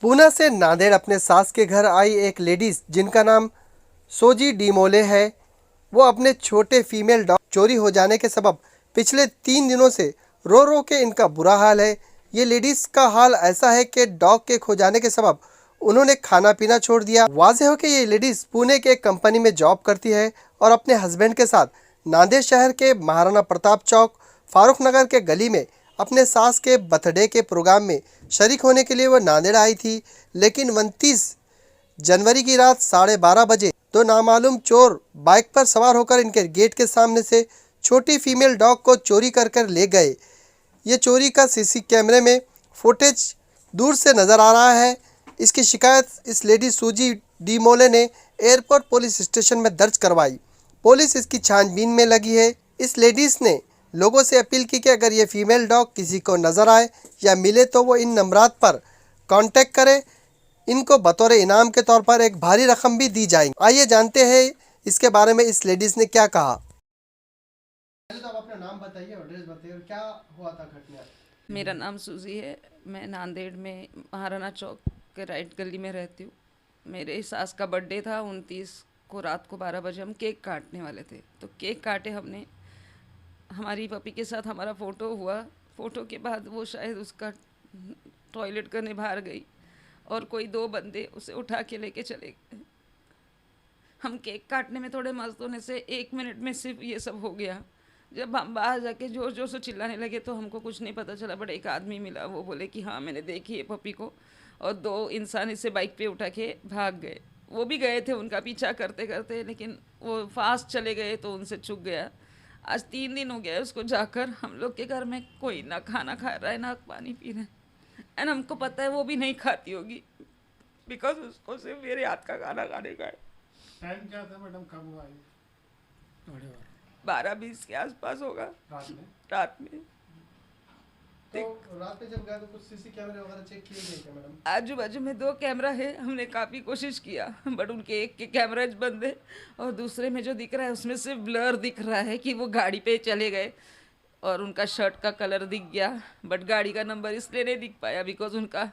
पूना से नांदेड़ अपने सास के घर आई एक लेडीज जिनका नाम सोजी डीमोले है। वो अपने छोटे फीमेल डॉग चोरी हो जाने के सबब पिछले 3 दिनों से रो रो के इनका बुरा हाल है। ये लेडीज का हाल ऐसा है कि डॉग के खो जाने के सबब उन्होंने खाना पीना छोड़ दिया। वाज़े हो कि ये लेडीज पुणे के एक कंपनी में जॉब करती है और अपने हस्बैंड के साथ नांदेड़ शहर के महाराणा प्रताप चौक फारूक नगर के गली में अपने सास के बर्थडे के प्रोग्राम में शरीक होने के लिए वो नांदेड़ आई थी। लेकिन 29 जनवरी की रात 12:30 बजे दो नामालूम चोर बाइक पर सवार होकर इनके गेट के सामने से छोटी फीमेल डॉग को चोरी कर कर ले गए। ये चोरी का सीसी कैमरे में फुटेज दूर से नज़र आ रहा है। इसकी शिकायत इस लेडी सूजी डीमोले ने एयरपोर्ट पुलिस स्टेशन में दर्ज करवाई। पुलिस इसकी छानबीन में लगी है। इस लेडीज़ ने लोगों से अपील की कि अगर ये फीमेल डॉग किसी को नज़र आए या मिले तो वो इन नंबरात पर कांटेक्ट करे। इनको बतौर इनाम के तौर पर एक भारी रकम भी दी जाएगी। आइए जानते हैं इसके बारे में इस लेडीज़ ने क्या कहा। पहले तो आप अपना नाम बताइए और एड्रेस बताइए और क्या हुआ था घटना। मेरा नाम सूजी है। मैं नांदेड़ में महाराणा चौक के राइट गली में रहती हूँ। मेरे सास का बर्थडे था 29 को रात को 12 बजे। हम केक काटने वाले थे तो केक काटे हमने। हमारी पपी के साथ हमारा फ़ोटो हुआ। फ़ोटो के बाद वो शायद उसका टॉयलेट करने बाहर गई और कोई 2 बंदे उसे उठा के लेके चले गए। हम केक काटने में थोड़े मस्त होने से 1 मिनट में सिर्फ ये सब हो गया। जब हम बाहर जाके ज़ोर ज़ोर से चिल्लाने लगे तो हमको कुछ नहीं पता चला, बट एक आदमी मिला। वो बोले कि हाँ मैंने देखी है पपी को, और 2 इंसान इसे बाइक पे उठा के भाग गए। वो भी गए थे उनका पीछा करते करते, लेकिन वो फास्ट चले गए तो उनसे चूक गया। आज 3 दिन हो गया उसको जाकर। हम लोग के घर में कोई ना खाना खा रहा है ना पानी पी रहा है। एंड हमको पता है वो भी नहीं खाती होगी, बिकॉज उसको सिर्फ मेरे हाथ का खाना खाने का है। टाइम क्या था मैडम, कब हुआ ये? 12-20 के आसपास होगा रात में? रात में। तो रात में जब गए तो कुछ सीसी कैमरे वगैरह चेक किए गए क्या मैडम? आजू बाजू में 2 कैमरा है, हमने काफ़ी कोशिश किया बट उनके एक के कैमराज बंद है और दूसरे में जो दिख रहा है उसमें सिर्फ ब्लर दिख रहा है कि वो गाड़ी पे चले गए और उनका शर्ट का कलर दिख गया, बट गाड़ी का नंबर इसलिए नहीं दिख पाया बिकॉज उनका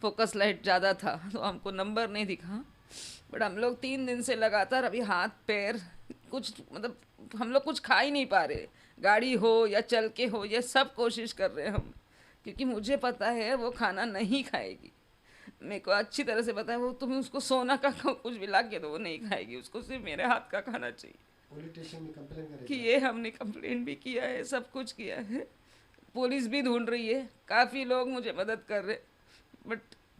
फोकस लाइट ज़्यादा था तो हमको नंबर नहीं दिखा। बट हम लोग 3 दिन से लगातार अभी हाथ पैर कुछ मतलब हम लोग कुछ खा ही नहीं पा रहे। गाड़ी हो या चल के हो, ये सब कोशिश कर रहे हैं हम, क्योंकि मुझे पता है वो खाना नहीं खाएगी। मेरे को अच्छी तरह से पता है वो, तुम्हें उसको सोना का कुछ भी ला के दो वो नहीं खाएगी, उसको सिर्फ मेरे हाथ का खाना चाहिए। पुलिस स्टेशन में कंप्लेन करें कि ये हमने कंप्लेन भी किया है, सब कुछ किया है, पुलिस भी ढूंढ रही है, काफ़ी लोग मुझे मदद कर रहे, बट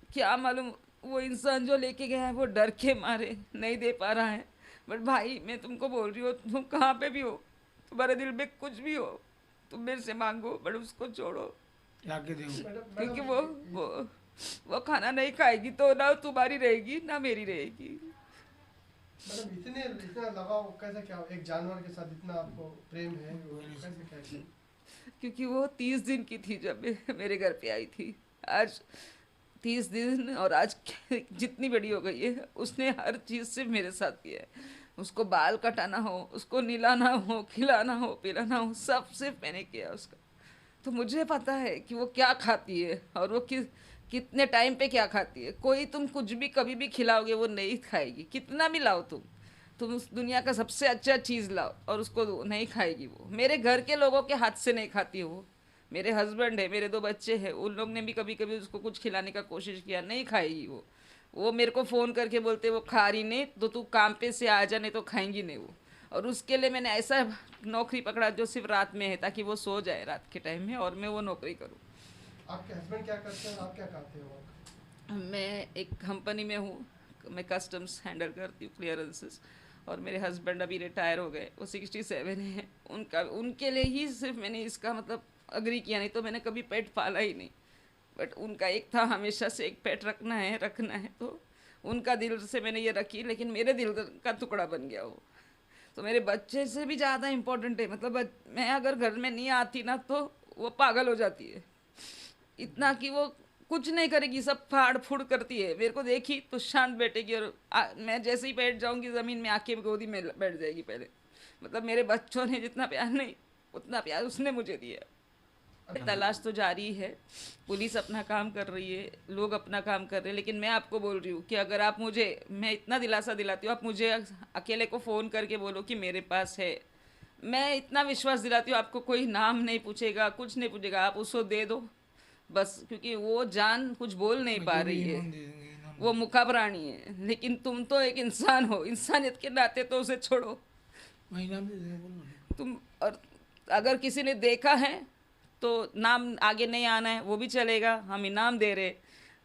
क्या मालूम वो इंसान जो लेके गया है वो डर के मारे नहीं दे पा रहा है। बट भाई मैं तुमको बोल रही हूँ, तुम कहाँ पे भी हो, तुम्हारे दिल में कुछ भी हो, तुम मेरे से मांगो बट उसको छोड़ो, लाके दे क्योंकि वो वो खाना नहीं खाएगी तो ना तुम्हारी रहेगी ना मेरी रहेगी। मैडम इतने इतना लगाव कैसे, क्या एक जानवर के साथ इतना आपको प्रेम है, वो कैसे कैसे? क्योंकि वो 30 दिन की थी जब मेरे घर पे आई थी। आज 30 दिन और आज जितनी बड़ी हो गई है उसने हर चीज़ से मेरे साथ किया है। उसको बाल कटाना हो, उसको नहलाना हो, खिलाना हो, पिलाना हो, सब सिर्फ मैंने किया उसका। तो मुझे पता है कि वो क्या खाती है और वो कितने टाइम पे क्या खाती है। कोई तुम कुछ भी कभी भी खिलाओगे वो नहीं खाएगी, कितना भी लाओ तुम उस दुनिया का सबसे अच्छा चीज़ लाओ और उसको दो, नहीं खाएगी वो। मेरे घर के लोगों के हाथ से नहीं खाती है वो। मेरे हस्बैंड है, मेरे 2 बच्चे हैं, उन लोग ने भी कभी कभी उसको कुछ खिलाने का कोशिश किया, नहीं खाएगी वो मेरे को फ़ोन करके बोलते वो खा रही नहीं तो तू काम पे से आ जा, नहीं तो खाएंगी नहीं वो। और उसके लिए मैंने ऐसा नौकरी पकड़ा जो सिर्फ रात में है, ताकि वो सो जाए रात के टाइम में और मैं वो नौकरी करूँ। आपके हस्बैंड क्या करते हैं और आप क्या करते हो? मैं एक कंपनी में हूँ, मैं कस्टम्स हैंडल करती हूँ, क्लियरेंसेस। और मेरे हस्बैंड अभी रिटायर हो गए, वो 67 है। उनके लिए ही सिर्फ मैंने इसका मतलब अग्री किया, नहीं तो मैंने कभी पेट पाला ही नहीं। बट उनका एक था हमेशा से एक पेट रखना है तो उनका दिल से मैंने ये रखी, लेकिन मेरे दिल का टुकड़ा बन गया वो। तो मेरे बच्चे से भी ज़्यादा इम्पोर्टेंट है। मतलब मैं अगर घर में नहीं आती ना तो वो पागल हो जाती है, इतना कि वो कुछ नहीं करेगी, सब फाड़ फूड़ करती है। मेरे को देखी तो शांत बैठेगी और मैं जैसे ही बैठ जाऊंगी ज़मीन में आके गोदी में बैठ जाएगी पहले। मतलब मेरे बच्चों ने जितना प्यार नहीं उतना प्यार उसने मुझे दिया। तलाश तो जारी है, पुलिस अपना काम कर रही है, लोग अपना काम कर रहे हैं, लेकिन मैं आपको बोल रही हूँ कि अगर आप मुझे, मैं इतना दिलासा दिलाती हूँ, आप मुझे अकेले को फ़ोन करके बोलो कि मेरे पास है, मैं इतना विश्वास दिलाती हूँ, आपको कोई नाम नहीं पूछेगा, कुछ नहीं पूछेगा, आप उसको दे दो बस, क्योंकि वो जान कुछ बोल नहीं पा रही है, वो मुखा प्राणी है, लेकिन तुम तो एक इंसान हो, इंसानियत के नाते तो उसे छोड़ो तुम। और अगर किसी ने देखा है तो नाम आगे नहीं आना है, वो भी चलेगा, हम इनाम दे रहे।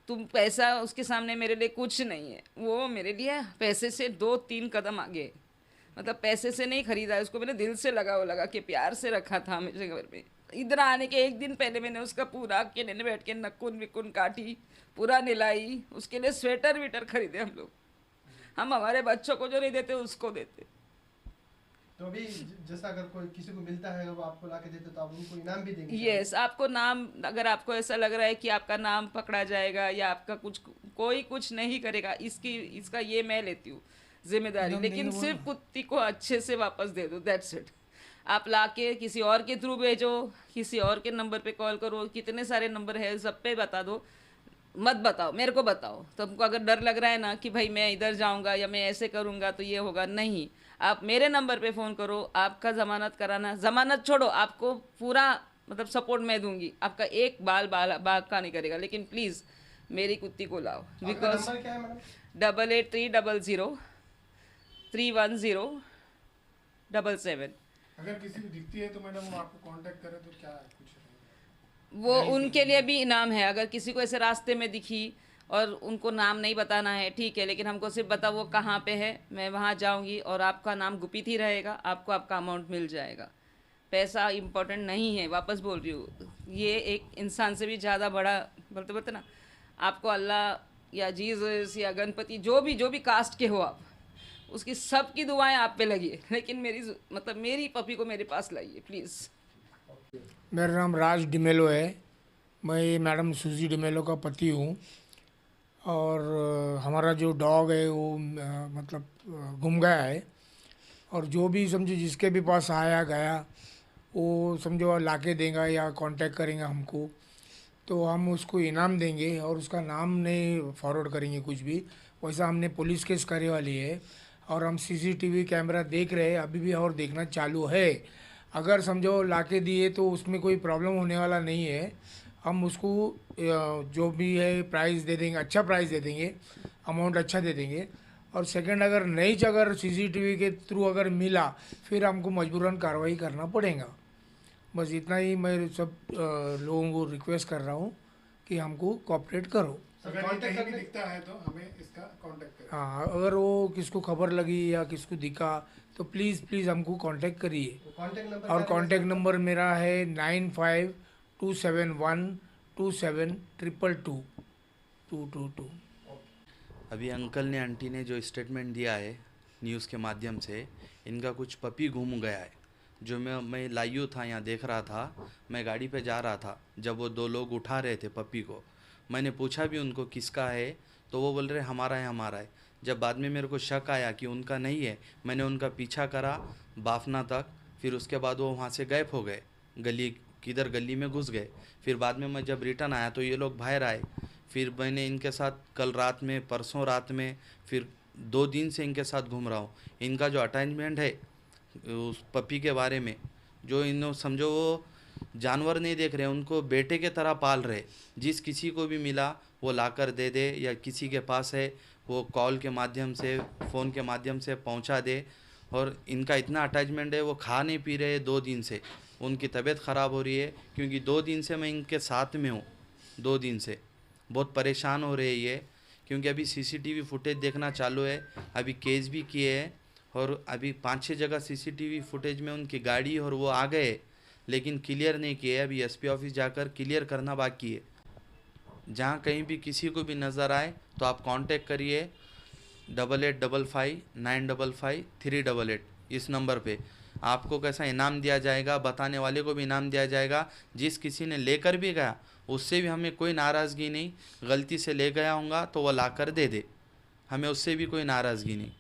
तुम पैसा उसके सामने मेरे लिए कुछ नहीं है, वो मेरे लिए पैसे से 2-3 कदम आगे है। मतलब पैसे से नहीं खरीदा है उसको, मैंने दिल से लगा के प्यार से रखा था मेरे घर में। इधर आने के एक दिन पहले मैंने उसका पूरा अकेले ने बैठ के नकुन विकुन काटी, पूरा निलाई, उसके लिए स्वेटर वीटर खरीदे हम लोग। हम हमारे बच्चों को जो नहीं देते उसको देते। तो अभी जैसा अगर कोई किसी को मिलता है, अगर वो आपको ला के देते तो आप उनको इनाम भी देंगे? यस, आपको नाम, अगर आपको ऐसा लग रहा है कि आपका नाम पकड़ा जाएगा या आपका कोई कुछ नहीं करेगा, इसका ये मैं लेती हूँ जिम्मेदारी, लेकिन सिर्फ कुत्ती को अच्छे से वापस दे दो, दैट्स इट। आप लाके किसी और के थ्रू भेजो, किसी और के नंबर पे कॉल करो, कितने सारे नंबर है सब पे बता दो, मत बताओ, मेरे को बताओ। तुमको अगर डर लग रहा है ना कि भाई मैं इधर जाऊंगा या मैं ऐसे करूंगा तो ये होगा, नहीं, आप मेरे नंबर पे फ़ोन करो। आपका ज़मानत कराना, ज़मानत छोड़ो, आपको पूरा मतलब सपोर्ट मैं दूंगी, आपका एक बाग का नहीं करेगा, लेकिन प्लीज़ मेरी कुत्ती को लाओ। बिकॉज नंबर क्या है मैडम? 8830031077। अगर किसी को दिखती है तो मैडम वो आपको कांटेक्ट करे तो क्या कुछ वो उनके लिए भी इनाम है, अगर किसी को ऐसे रास्ते में दिखी और उनको नाम नहीं बताना है ठीक है, लेकिन हमको सिर्फ बताओ वो कहाँ पे है, मैं वहाँ जाऊँगी और आपका नाम गुपित ही रहेगा, आपको आपका अमाउंट मिल जाएगा। पैसा इम्पोर्टेंट नहीं है, वापस बोल रही हूँ, ये एक इंसान से भी ज़्यादा बड़ा, बोलते ना, आपको अल्लाह या जीसस या गणपति, जो भी कास्ट के हो आप, उसकी सबकी दुआएं आप पे लगी है, लेकिन मेरी पपी को मेरे पास लाइए प्लीज़। मेरा नाम राज डिमेलो है, मैं मैडम सूजी डिमेलो का पति हूँ। और हमारा जो डॉग है वो गुम गया है, और जो भी समझो जिसके भी पास आया गया वो समझो लाके देगा या कांटेक्ट करेंगे हमको, तो हम उसको इनाम देंगे और उसका नाम नहीं फॉरवर्ड करेंगे कुछ भी। वैसा हमने पुलिस केस करे वाली है और हम सीसीटीवी कैमरा देख रहे हैं अभी भी और देखना चालू है। अगर समझो लाके दिए तो उसमें कोई प्रॉब्लम होने वाला नहीं है, हम उसको जो भी है प्राइस दे देंगे, अच्छा प्राइस दे देंगे, अमाउंट अच्छा दे देंगे। और सेकंड अगर सीसीटीवी के थ्रू अगर मिला फिर हमको मजबूरन कार्रवाई करना पड़ेगा। बस इतना ही मैं सब लोगों को रिक्वेस्ट कर रहा हूँ कि हमको कोऑपरेट करो। अगर ये कहीं भी दिखता है तो हमें इसका कांटेक्ट करें। हाँ, अगर वो किसको खबर लगी या किसको दिखा तो प्लीज़ हमको कांटेक्ट करिए। और कांटेक्ट नंबर मेरा है 952712727222। अभी अंकल ने आंटी ने जो स्टेटमेंट दिया है न्यूज़ के माध्यम से, इनका कुछ पपी घूम गया है, जो मैं लाइव था, यहाँ देख रहा था, मैं गाड़ी पे जा रहा था, जब वो 2 लोग उठा रहे थे पपी को, मैंने पूछा भी उनको किसका है, तो वो बोल रहे हमारा है। जब बाद में मेरे को शक आया कि उनका नहीं है, मैंने उनका पीछा करा बाफना तक, फिर उसके बाद वो वहाँ से गायब हो गए, किधर गली में घुस गए। फिर बाद में मैं जब रिटर्न आया तो ये लोग बाहर आए, फिर मैंने इनके साथ कल रात में, परसों रात में, फिर 2 दिन से इनके साथ घूम रहा हूँ। इनका जो अटैचमेंट है उस पपी के बारे में, जो इन समझो वो जानवर नहीं देख रहे, उनको बेटे के तरह पाल रहे, जिस किसी को भी मिला वो लाकर दे दे, या किसी के पास है वो कॉल के माध्यम से, फ़ोन के माध्यम से पहुंचा दे। और इनका इतना अटैचमेंट है, वो खा नहीं पी रहे 2 दिन से, उनकी तबीयत ख़राब हो रही है, क्योंकि 2 दिन से मैं इनके साथ में हूँ, 2 दिन से बहुत परेशान हो रहे हैं ये, क्योंकि अभी सीसीटीवी फुटेज देखना चालू है, अभी केस भी किए हैं, और अभी 5-6 जगह सीसीटीवी फुटेज में उनकी गाड़ी और वो आ गए, लेकिन क्लियर नहीं किए। अभी एसपी ऑफिस जाकर क्लियर करना बाकी है। जहाँ कहीं भी किसी को भी नज़र आए तो आप कांटेक्ट करिए 8855955388 इस नंबर पे। आपको कैसा इनाम दिया जाएगा, बताने वाले को भी इनाम दिया जाएगा। जिस किसी ने लेकर भी गया उससे भी हमें कोई नाराज़गी नहीं, गलती से ले गया होगा तो वह लाकर दे दे, हमें उससे भी कोई नाराज़गी नहीं।